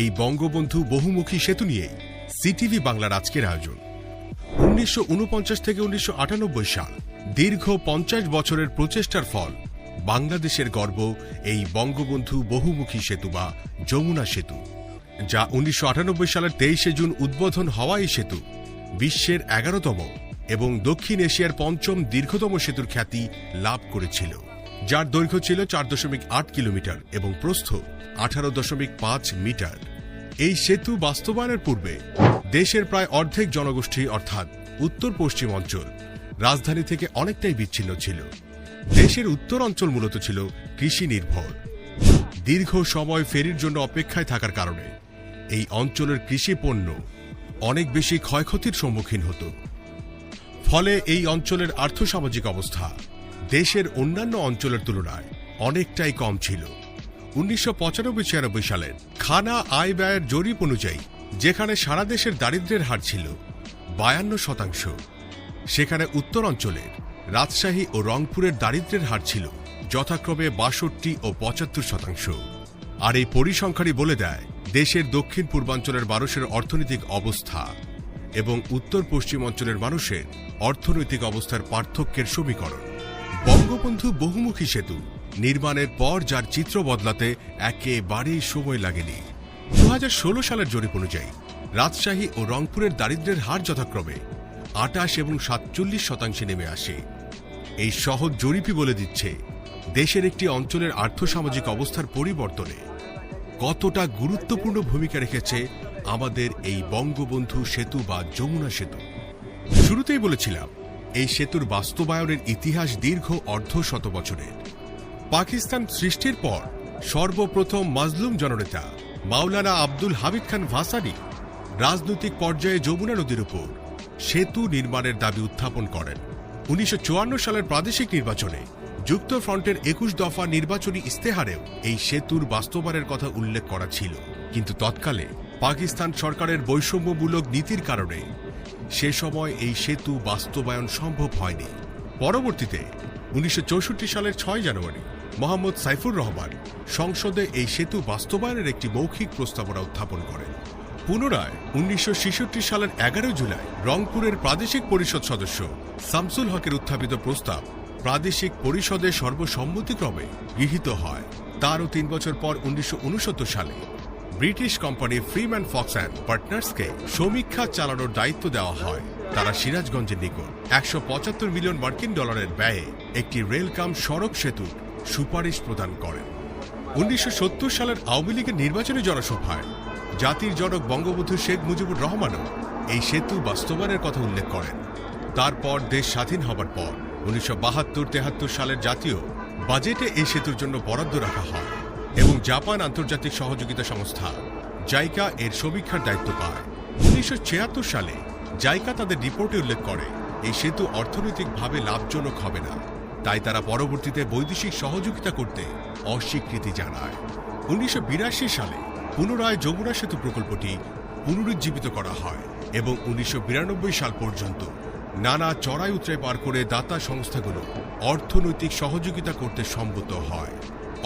এই বঙ্গবন্ধু বহুমুখী সেতু নিয়ে সিটিভি বাংলার আজকের আয়োজন। 1949 থেকে 1998 সাল দীর্ঘ 50 বছরের প্রচেষ্টার ফল বাংলাদেশের গর্ব এই বঙ্গবন্ধু বহুমুখী সেতু বা যমুনা সেতু, যা 1998 সালের 23 জুন উদ্বোধন হওয়া এই সেতু বিশ্বের 11তম এবং দক্ষিণ এশিয়ার 5ম দীর্ঘতম সেতুর খ্যাতি লাভ করেছিল, যার দৈর্ঘ্য ছিল 4.8 কিলোমিটার এবং প্রস্থ 18.5 মিটার। এই সেতু বাস্তবায়নের পূর্বে দেশের প্রায় অর্ধেক জনগোষ্ঠী অর্থাৎ উত্তর পশ্চিম অঞ্চল রাজধানী থেকে অনেকটাই বিচ্ছিন্ন ছিল। দেশের উত্তর অঞ্চল মূলত ছিল কৃষি নির্ভর। দীর্ঘ সময় ফেরির জন্য অপেক্ষায় থাকার কারণে এই অঞ্চলের কৃষি পণ্য অনেক বেশি ক্ষয়ক্ষতির সম্মুখীন হতো। ফলে এই অঞ্চলের আর্থসামাজিক অবস্থা দেশের অন্যান্য অঞ্চলের তুলনায় অনেকটাই কম ছিল। 1995-96 সালের খানা আয় ব্যয়ের জরিপ অনুযায়ী যেখানে সারা দেশের দারিদ্র্যের হার ছিল 52%, সেখানে উত্তর অঞ্চলের রাজশাহী ও রংপুরের দারিদ্র্যের হার ছিল যথাক্রমে 62 ও 75%। আর এই পরিসংখ্যানই বলে দেয় দেশের দক্ষিণ পূর্বাঞ্চলের মানুষের অর্থনৈতিক অবস্থা এবং উত্তর পশ্চিম অঞ্চলের মানুষের অর্থনৈতিক অবস্থার পার্থক্যের সমীকরণ। বঙ্গবন্ধু বহুমুখী সেতু নির্মাণের পর যার চিত্র বদলাতে একেবারেই সময় লাগেনি। 2016 সালের জরিপ অনুযায়ী রাজশাহী ও রংপুরের দারিদ্র্যের হার যথাক্রমে 28 এবং 47% নেমে আসে। এই সহজ জরিপই বলে দিচ্ছে দেশের একটি অঞ্চলের আর্থসামাজিক অবস্থার পরিবর্তনে কতটা গুরুত্বপূর্ণ ভূমিকা রেখেছে আমাদের এই বঙ্গবন্ধু সেতু বা যমুনা সেতু। শুরুতেই বলেছিলাম এই সেতুর বাস্তবায়নের ইতিহাস দীর্ঘ অর্ধশত বছরের। পাকিস্তান সৃষ্টির পর সর্বপ্রথম মাজলুম জননেতা মাওলানা আব্দুল হামিদ খান ভাসানী রাজনৈতিক পর্যায়ে যমুনা নদীর উপর সেতু নির্মাণের দাবি উত্থাপন করেন। 1954 সালের প্রাদেশিক নির্বাচনে যুক্তফ্রন্টের 21 দফা নির্বাচনী ইস্তেহারেও এই সেতুর বাস্তবায়নের কথা উল্লেখ করা ছিল, কিন্তু তৎকালে পাকিস্তান সরকারের বৈষম্যমূলক নীতির কারণে সে সময় এই সেতু বাস্তবায়ন সম্ভব হয়নি। পরবর্তীতে 1964 সালের 6 জানুয়ারি মোহাম্মদ সাইফুর রহমান সংসদে এই সেতু বাস্তবায়নের একটি মৌখিক প্রস্তাবনা উত্থাপন করেন। পুনরায় 1966 সালের 11 জুলাই রংপুরের প্রাদেশিক পরিষদ সদস্য শামসুল হকের উত্থাপিত প্রস্তাব প্রাদেশিক পরিষদে সর্বসম্মতিক্রমে গৃহীত হয়। তারও 3 বছর পর 1969 সালে British company Freeman Fox and পার্টনার্সকে সমীক্ষা চালানোর দায়িত্ব দেওয়া হয়। তারা সিরাজগঞ্জের নিকট 175 মিলিয়ন মার্কিন ডলারের ব্যয়ে একটি রেলকাম সড়ক সেতুর সুপারিশ প্রদান করেন। 1970 সালের আওয়ামী লীগের নির্বাচনী জনসভায় জাতির জনক বঙ্গবন্ধু শেখ মুজিবুর রহমানও এই সেতু বাস্তবায়নের কথা উল্লেখ করেন। তারপর দেশ স্বাধীন হবার পর 1972-73 সালের জাতীয় বাজেটে এই সেতুর জন্য বরাদ্দ রাখা হয় এবং জাপান আন্তর্জাতিক সহযোগিতা সংস্থা জাইকা এর সমীক্ষার দায়িত্ব পায়। 1976 সালে জাইকা তাদের রিপোর্টে উল্লেখ করে এই সেতু অর্থনৈতিকভাবে লাভজনক হবে না, তাই তারা পরবর্তীতে বৈদেশিক সহযোগিতা করতে অস্বীকৃতি জানায়। 1982 সালে পুনরায় যমুনা সেতু প্রকল্পটি পুনরুজ্জীবিত করা হয় এবং 1992 সাল পর্যন্ত নানা চড়াই উতরাই পার করে দাতা সংস্থাগুলো অর্থনৈতিক সহযোগিতা করতে সম্মত হয়।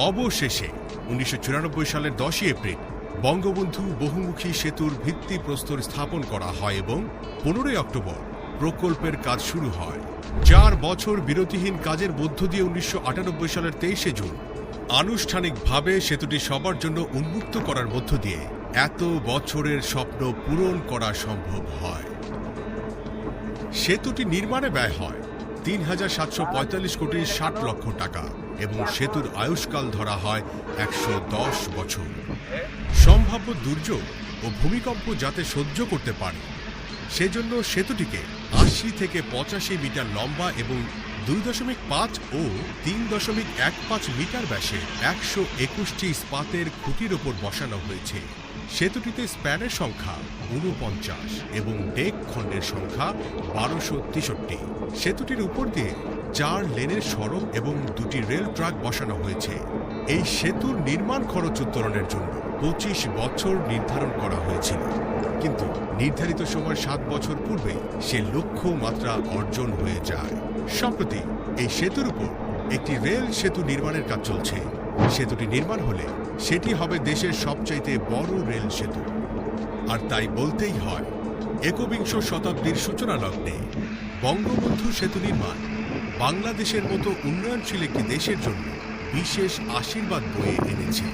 অবশেষে 1994 সালের 10 এপ্রিল বঙ্গবন্ধু বহুমুখী সেতুর ভিত্তিপ্রস্তর স্থাপন করা হয় এবং 15 অক্টোবর প্রকল্পের কাজ শুরু হয়। 4 বছর বিরতিহীন কাজের মধ্য দিয়ে 1998 সালের 23 জুন আনুষ্ঠানিকভাবে সেতুটি সবার জন্য উন্মুক্ত করার মধ্য দিয়ে এত বছরের স্বপ্ন পূরণ করা সম্ভব হয়। সেতুটি নির্মাণে ব্যয় হয় 3,745 কোটি 60 লক্ষ টাকা এবং সেতুর আয়ুষ্কাল ধরা হয় 110 বছর। সম্ভাব্য দুর্যোগ ও ভূমিকম্প যাতে সহ্য করতে পারে সেজন্য সেতুটিকে 80 থেকে 85 মিটার লম্বা এবং 2.5 ও 3.15 মিটার ব্যাসে 121টি ইস্পাতের খুঁটির ওপর বসানো হয়েছে। সেতুটিতে স্প্যানের সংখ্যা 49 এবং ডেক খণ্ডের সংখ্যা 1263। সেতুটির উপর দিয়ে 4 লেনের সড়ক এবং 2টি রেল ট্র্যাক বসানো হয়েছে। এই সেতুর নির্মাণ খরচ উত্তোলনের জন্য 25 বছর নির্ধারণ করা হয়েছিল, কিন্তু নির্ধারিত সময় 7 বছর পূর্বে সে লক্ষ্যমাত্রা অর্জন হয়ে যায়। সম্প্রতি এই সেতুর উপর একটি রেল সেতু নির্মাণের কাজ চলছে। সেতুটি নির্মাণ হলে সেটি হবে দেশের সবচাইতে বড় রেল সেতু। আর তাই বলতেই হয়, একবিংশ শতাব্দীর সূচনা লগ্নে বঙ্গবন্ধু সেতু নির্মাণ বাংলাদেশের মতো উন্নয়নশীল একটি দেশের জন্য বিশেষ আশীর্বাদ বয়ে এনেছে।